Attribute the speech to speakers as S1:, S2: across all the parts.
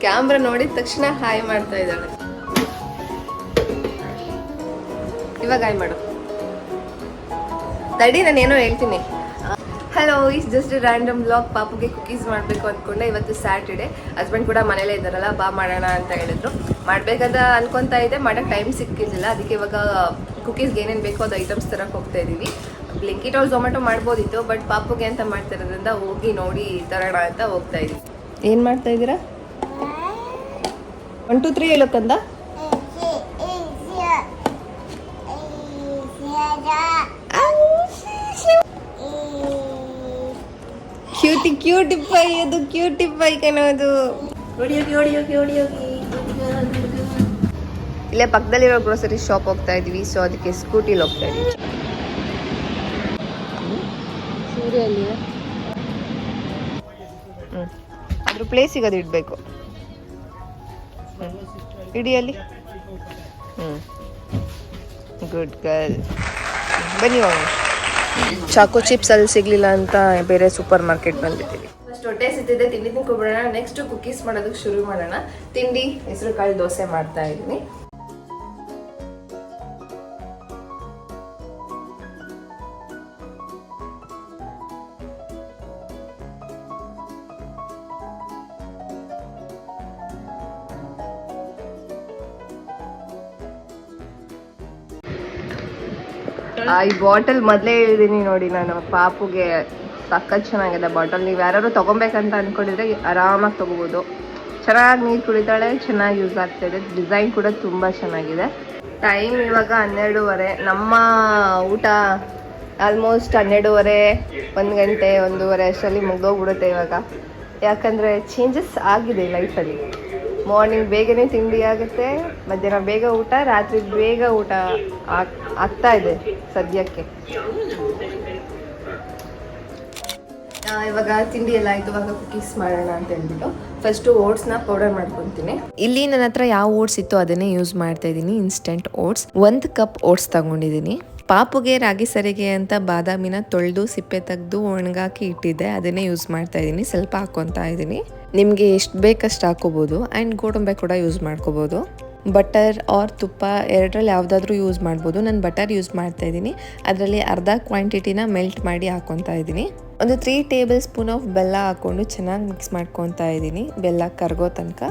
S1: Camera ನೋಡಿದ ತಕ್ಷಣ hi ಮಾಡ್ತಾ ಇದ್ದಾಳೆ. ಇವಾಗ ಹಾಯ್ ಮಾಡು. ತಡಿ, ನಾನು ಏನೋ ಹೇಳ್ತೀನಿ. Hello, is just random blog. ಪಾಪುಗೆ ಕುಕೀಸ್ ಮಾಡಬೇಕು ಅಂದ್ಕೊಂಡೆ. ಇವತ್ತು ಸ್ಯಾಟರ್ಡೆ, ಹಸ್ಬೆಂಡ್ ಕೂಡ ಮನೇಲೇ ಇದ್ದಾರಲ್ಲ, ಬಾ ಮಾಡೋಣ ಅಂತ ಹೇಳಿದ್ರು. ಮಾಡಬೇಕಂತ ಅನ್ಕೊತಾ ಇದ್ದೆ, ಮಾಡೋಕ್ಕೆ ಟೈಮ್ ಸಿಕ್ಕಿರಲಿಲ್ಲ. ಅದಕ್ಕೆ ಇವಾಗ ಕುಕೀಸ್ಗೆ ಏನೇನು ಬೇಕೋ ಅದು ಐಟಮ್ಸ್ ತರಕ್ಕೆ ಹೋಗ್ತಾ ಇದ್ದೀವಿ. ಬ್ಲಿಂಕಿಟ್ ಅವ್ರು ಝೊಮ್ಯಾಟೊ ಮಾಡ್ಬೋದಿತ್ತು, ಬಟ್ ಪಾಪುಗೆ ಅಂತ ಮಾಡ್ತಿರೋದ್ರಿಂದ ಹೋಗಿ ನೋಡಿ ತರೋಣ ಅಂತ ಹೋಗ್ತಾ ಇದ್ದೀವಿ. ಏನು ಮಾಡ್ತಾ ಇದ್ದೀರಾ? 1 2 3 ಹೇಳೋಕ್ಕಂದ. ಕ್ಯೂಟಿಫೈ, ಅದು ಕ್ಯೂಟಿಫೈ ಕಣೋದು. ಇಲ್ಲೇ ಪಕ್ಕದಲ್ಲಿರೋ ಗ್ರೋಸರಿ ಶಾಪ್ ಹೋಗ್ತಾ ಇದೀವಿ, ಸೊ ಅದಕ್ಕೆ ಸ್ಕೂಟಿಲಿ ಹೋಗ್ತಾ ಇದೀವಿ. ಅದ್ರ ಪ್ಲೇಸಿಗೆ ಅದು ಇಡಬೇಕು. ಇಡಿಯಲ್ಲಿ ಗುಡ್ ಗರ್ಲ್. ಬನ್ನಿ ಹೋಗೋಣ. ಚಾಕೋ ಚಿಪ್ಸ್ ಅಲ್ಲಿ ಸಿಗ್ಲಿಲ್ಲ ಅಂತ ಬೇರೆ ಸೂಪರ್ ಮಾರ್ಕೆಟ್ ಬಂದಿದ್ದೀವಿ. ಫಸ್ಟ್ ಹೊಟ್ಟೆ ಸಿದ್ದಿದೆ, ತಿಂಡಿ ತಿನ್ಕೊಬಿಡೋಣ. ನೆಕ್ಸ್ಟ್ ಕುಕೀಸ್ ಮಾಡೋದಕ್ಕೆ ಶುರು ಮಾಡೋಣ. ತಿಂಡಿ ಹೆಸರು ಕಾಳು ದೋಸೆ ಮಾಡ್ತಾ ಇದ್ದೀನಿ. ಈ ಬಾಟಲ್ ಮೊದಲೇ ಹೇಳಿದೀನಿ ನೋಡಿ ನಾನು, ಪಾಪುಗೆ ಸಖತ್ ಚೆನ್ನಾಗಿದೆ ಬಾಟಲ್. ನೀವು ಯಾರು ತೊಗೊಬೇಕಂತ ಅಂದ್ಕೊಂಡಿದ್ರೆ ಆರಾಮಾಗಿ ತೊಗೋಬೋದು. ಚೆನ್ನಾಗಿ ನೀರು ಕುಡಿತಾಳೆ, ಚೆನ್ನಾಗಿ ಯೂಸ್ ಆಗ್ತಾಯಿದೆ. ಡಿಸೈನ್ ಕೂಡ ತುಂಬ ಚೆನ್ನಾಗಿದೆ. ಟೈಮ್ ಇವಾಗ 12:30. ನಮ್ಮ ಊಟ ಆಲ್ಮೋಸ್ಟ್ 12:30, 1 ಗಂಟೆ 1:30 ಅಷ್ಟರಲ್ಲಿ ಮುಗ್ದೋಗ್ಬಿಡುತ್ತೆ ಇವಾಗ. ಯಾಕಂದರೆ ಚೇಂಜಸ್ ಆಗಿದೆ ಲೈಫಲ್ಲಿ. ಮಾರ್ನಿಂಗ್ ಬೇಗನೆ ತಿಂಡಿ ಆಗುತ್ತೆ, ಮಧ್ಯಾಹ್ನ ಬೇಗ ಊಟ, ರಾತ್ರಿ ಬೇಗ ಊಟ ಆಗ್ತಾ ಇದೆ ಸದ್ಯಕ್ಕೆ. ಇವಾಗ ತಿಂಡಿ ಎಲ್ಲ ಆಯಿತು, ಇವಾಗ ಕುಕೀಸ್ ಮಾಡೋಣ ಅಂತ ಹೇಳ್ಬಿಟ್ಟು ಫಸ್ಟು ಓಟ್ಸ್ನ ಪೌಡರ್ ಮಾಡ್ಕೊತೀನಿ. ಇಲ್ಲಿ ನನ್ನ ಹತ್ರ ಯಾವ ಓಟ್ಸ್ ಇತ್ತು ಅದನ್ನೇ ಯೂಸ್ ಮಾಡ್ತಾ ಇದ್ದೀನಿ. ಇನ್ಸ್ಟೆಂಟ್ ಓಟ್ಸ್ 1 ಕಪ್ ಓಟ್ಸ್ ತಗೊಂಡಿದ್ದೀನಿ. ಪಾಪುಗೆ ರಾಗಿ ಸರಿಗೆ ಅಂತ ಬಾದಾಮಿನ ತೊಳೆದು ಸಿಪ್ಪೆ ತೆಗೆದು ಒಣಗಾಕಿ ಇಟ್ಟಿದ್ದೆ, ಅದನ್ನೇ ಯೂಸ್ ಮಾಡ್ತಾ ಇದ್ದೀನಿ. ಸ್ವಲ್ಪ ಹಾಕ್ಕೊತಾ ಇದ್ದೀನಿ. ನಿಮಗೆ ಎಷ್ಟು ಬೇಕಷ್ಟು ಹಾಕೋಬೋದು. ಆ್ಯಂಡ್ ಗೋಡಂಬಿ ಕೂಡ ಯೂಸ್ ಮಾಡ್ಕೋಬೋದು. ಬಟರ್ ಆರ್ ತುಪ್ಪ ಎರಡರಲ್ಲಿ ಯಾವುದಾದ್ರೂ ಯೂಸ್ ಮಾಡ್ಬೋದು. ನಾನು ಬಟರ್ ಯೂಸ್ ಮಾಡ್ತಾ ಇದ್ದೀನಿ. ಅದರಲ್ಲಿ ಅರ್ಧ ಕ್ವಾಂಟಿಟಿನ ಮೆಲ್ಟ್ ಮಾಡಿ ಹಾಕ್ಕೊತಾ ಇದ್ದೀನಿ. ಒಂದು 3 ಟೇಬಲ್ ಸ್ಪೂನ್ ಆಫ್ ಬೆಲ್ಲ ಹಾಕ್ಕೊಂಡು ಚೆನ್ನಾಗಿ ಮಿಕ್ಸ್ ಮಾಡ್ಕೊತಾ ಇದ್ದೀನಿ, ಬೆಲ್ಲ ಕರಗೋ ತನಕ.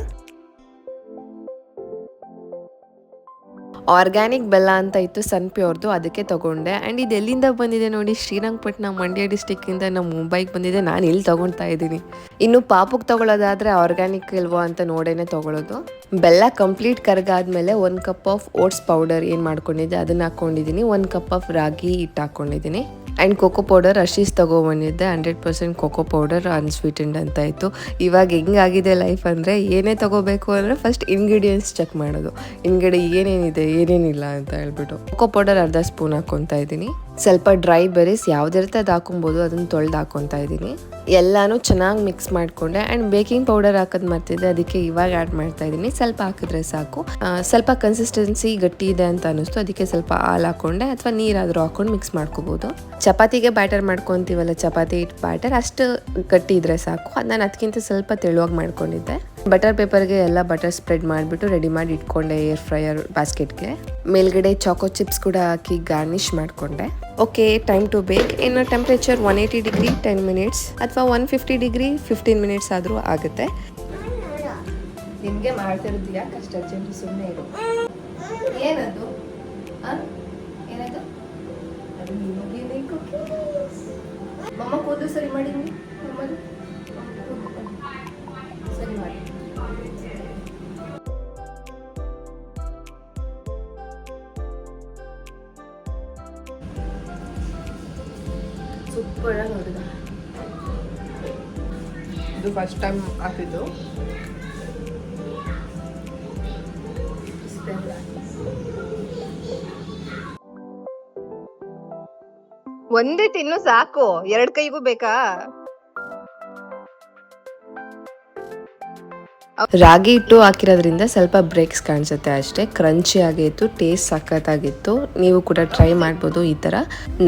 S1: ಆರ್ಗ್ಯಾನಿಕ್ ಬೆಲ್ಲ ಅಂತ ಇತ್ತು, ಸನ್ ಪ್ಯೂರ್ದು, ಅದಕ್ಕೆ ತೊಗೊಂಡೆ. ಆ್ಯಂಡ್ ಇದು ಎಲ್ಲಿಂದ ಬಂದಿದೆ ನೋಡಿ, ಶ್ರೀರಂಗಪಟ್ಟಣ ಮಂಡ್ಯ ಡಿಸ್ಟಿಕ್ಕಿಂದ ನಮ್ಮ ಮುಂಬೈಗೆ ಬಂದಿದೆ. ನಾನು ಇಲ್ಲಿ ತೊಗೊಳ್ತಾ ಇದ್ದೀನಿ. ಇನ್ನು ಪಾಪುಗೆ ತೊಗೊಳ್ಳೋದಾದರೆ ಆರ್ಗ್ಯಾನಿಕ್ ಇಲ್ವೋ ಅಂತ ನೋಡೇನೆ ತೊಗೊಳ್ಳೋದು. ಬೆಲ್ಲ ಕಂಪ್ಲೀಟ್ ಕರಗಾದ್ಮೇಲೆ 1 ಕಪ್ ಆಫ್ ಓಟ್ಸ್ ಪೌಡರ್ ಏನು ಮಾಡ್ಕೊಂಡಿದ್ದೆ ಅದನ್ನು ಹಾಕ್ಕೊಂಡಿದ್ದೀನಿ. 1 ಕಪ್ ಆಫ್ ರಾಗಿ ಹಿಟ್ಟು ಹಾಕ್ಕೊಂಡಿದ್ದೀನಿ. ಆ್ಯಂಡ್ ಕೋಕೋ ಪೌಡರ್ ಅಶೀಸ್ ತೊಗೊಬಂದಿದ್ದೆ. 100% ಕೋಕೋ ಪೌಡರ್ ಅನ್ಸ್ವೀಟೆಂಡ್ ಅಂತ ಇತ್ತು. ಇವಾಗ ಹೆಂಗಾಗಿದೆ ಲೈಫ್ ಅಂದರೆ, ಏನೇ ತೊಗೋಬೇಕು ಅಂದರೆ ಫಸ್ಟ್ ಇಂಗ್ರೀಡಿಯೆಂಟ್ಸ್ ಚೆಕ್ ಮಾಡೋದು. ಹಿಂದ್ಗಡೆ ಏನೇನಿದೆ ಏನೇನಿಲ್ಲ ಅಂತ ಹೇಳ್ಬಿಟ್ಟು. ಕೋಕೋ ಪೌಡರ್ ಅರ್ಧ ಸ್ಪೂನ್ ಹಾಕ್ಕೊತಾ ಇದ್ದೀನಿ. ಸ್ವಲ್ಪ ಡ್ರೈ ಬೆರೀಸ್ ಯಾವುದಿರುತ್ತೆ ಅದು ಹಾಕೊಬೋದು, ಅದನ್ನು ತೊಳೆದು ಹಾಕ್ಕೊತಾ ಇದ್ದೀನಿ. ಎಲ್ಲಾನು ಚೆನ್ನಾಗಿ ಮಿಕ್ಸ್ ಮಾಡಿಕೊಂಡೆ. ಆ್ಯಂಡ್ ಬೇಕಿಂಗ್ ಪೌಡರ್ ಹಾಕೋದು ಮರ್ತಿದ್ದೆ, ಅದಕ್ಕೆ ಇವಾಗ ಆ್ಯಡ್ ಮಾಡ್ತಾ ಇದ್ದೀನಿ. ಸ್ವಲ್ಪ ಹಾಕಿದ್ರೆ ಸಾಕು. ಸ್ವಲ್ಪ ಕನ್ಸಿಸ್ಟೆನ್ಸಿ ಗಟ್ಟಿ ಇದೆ ಅಂತ ಅನ್ನಿಸ್ತು, ಅದಕ್ಕೆ ಸ್ವಲ್ಪ ಹಾಲು ಹಾಕ್ಕೊಂಡೆ, ಅಥವಾ ನೀರಾದರೂ ಹಾಕ್ಕೊಂಡು ಮಿಕ್ಸ್ ಮಾಡ್ಕೋಬೋದು. ಚಪಾತಿಗೆ ಬ್ಯಾಟರ್ ಮಾಡ್ಕೊತೀವಲ್ಲ, ಚಪಾತಿ ಹಿಟ್ಟು ಬ್ಯಾಟರ್ ಅಷ್ಟು ಗಟ್ಟಿ ಇದ್ರೆ ಸಾಕು. ಅದು ನಾನು ಅದಕ್ಕಿಂತ ಸ್ವಲ್ಪ ತೆಳುವಾಗಿ ಮಾಡ್ಕೊಂಡಿದ್ದೆ. ಬಟರ್ ಪೇಪರ್ಗೆ ಎಲ್ಲ ಬಟರ್ ಸ್ಪ್ರೆಡ್ ಮಾಡಿಬಿಟ್ಟು ರೆಡಿ ಮಾಡಿ ಇಟ್ಕೊಂಡೆ ಏರ್ ಫ್ರೈಯರ್ ಬಾಸ್ಕೆಟ್ಗೆ. ಮೇಲ್ಗಡೆ ಚಾಕೋ ಚಿಪ್ಸ್ ಕೂಡ ಹಾಕಿ ಗಾರ್ನಿಷ್ ಮಾಡಿಕೊಂಡೆ. ಓಕೆ, ಟೈಮ್ ಟು ಬೇಕ್. ಇನ್ನು ಟೆಂಪ್ರೇಚರ್ 180 ಡಿಗ್ರಿ 10 ಮಿನಿಟ್ಸ್ ಅಥವಾ 150 ಡಿಗ್ರಿ 15 ಮಿನಿಟ್ಸ್ ಆದರೂ ಆಗುತ್ತೆ. ನಿಮಗೆ ಮಾಡ್ತಿರೋದು ಯಾಕೆ ಕಷ್ಟ ಅರ್ಜೆಂಟ್? ಸುಮ್ಮನೆ ಇರು. ಏನದು ಏನದು? ಮಮ್ಮ ಕೂದಲು ಸರಿ ಮಾಡಿ, ಸರಿ ಮಾಡಿ. ಸೂಪರ್ ಆಗಿ ನೋಡಿದ. ಇದು ಫಸ್ಟ್ ಟೈಮ್ ಹಾಕಿದ್ದು. ಒಂದೇ ತಿನ್ನು ಸಾಕು, 2 ಕೈಗೂ ಬೇಕಾ? ರಾಗಿ ಹಿಟ್ಟು ಹಾಕಿರೋದ್ರಿಂದ ಸ್ವಲ್ಪ ಬ್ರೇಕ್ಸ್ ಕಾಣಿಸುತ್ತೆ ಅಷ್ಟೇ. ಕ್ರಂಚಿ ಆಗಿತ್ತು, ಟೇಸ್ಟ್ ಸಖತ್ತಾಗಿತ್ತು. ನೀವು ಕೂಡ ಟ್ರೈ ಮಾಡ್ಬೋದು ಈ ತರ.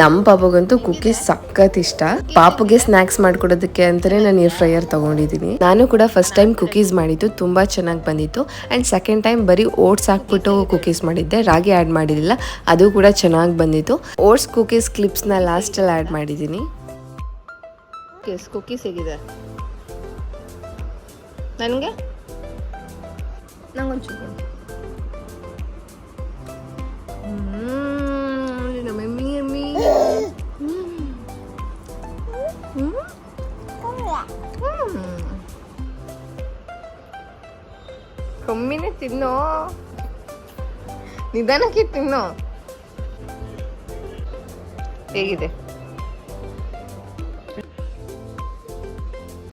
S1: ನಮ್ಮ ಪಾಪಗಂತೂ ಕುಕೀಸ್ ಸಖತ್ ಇಷ್ಟ. ಪಾಪುಗೆ ಸ್ನಾಕ್ಸ್ ಮಾಡ್ಕೊಡೋದಕ್ಕೆ ಅಂತಾನೆ ನಾನು ಏರ್ ಫ್ರೈಯರ್ ತಗೊಂಡಿದ್ದೀನಿ. ನಾನು ಕೂಡ ಫಸ್ಟ್ ಟೈಮ್ ಕುಕೀಸ್ ಮಾಡಿದ್ದು, ತುಂಬಾ ಚೆನ್ನಾಗಿ ಬಂದಿತ್ತು. ಅಂಡ್ ಸೆಕೆಂಡ್ ಟೈಮ್ ಬರೀ ಓಟ್ಸ್ ಹಾಕ್ಬಿಟ್ಟು ಕುಕೀಸ್ ಮಾಡಿದ್ದೆ, ರಾಗಿ ಆ್ಯಡ್ ಮಾಡಿರಲಿಲ್ಲ, ಅದು ಕೂಡ ಚೆನ್ನಾಗಿ ಬಂದಿತ್ತು. ಓಟ್ಸ್ ಕುಕೀಸ್ ಕ್ಲಿಪ್ಸ್ನ ಲಾಸ್ಟಲ್ಲಿ ಆ್ಯಡ್ ಮಾಡಿದ್ದೀನಿ. ಕುಕೀಸ್ ಹೇಗಿದೆ ನನಗೆ? ನಂಗೊಂಚೂರು ಕಮ್ಮಿನೇ ತಿನ್ನೋ, ನಿಧಾನಕ್ಕೆ ತಿನ್ನೋ. ಹೇಗಿದೆ?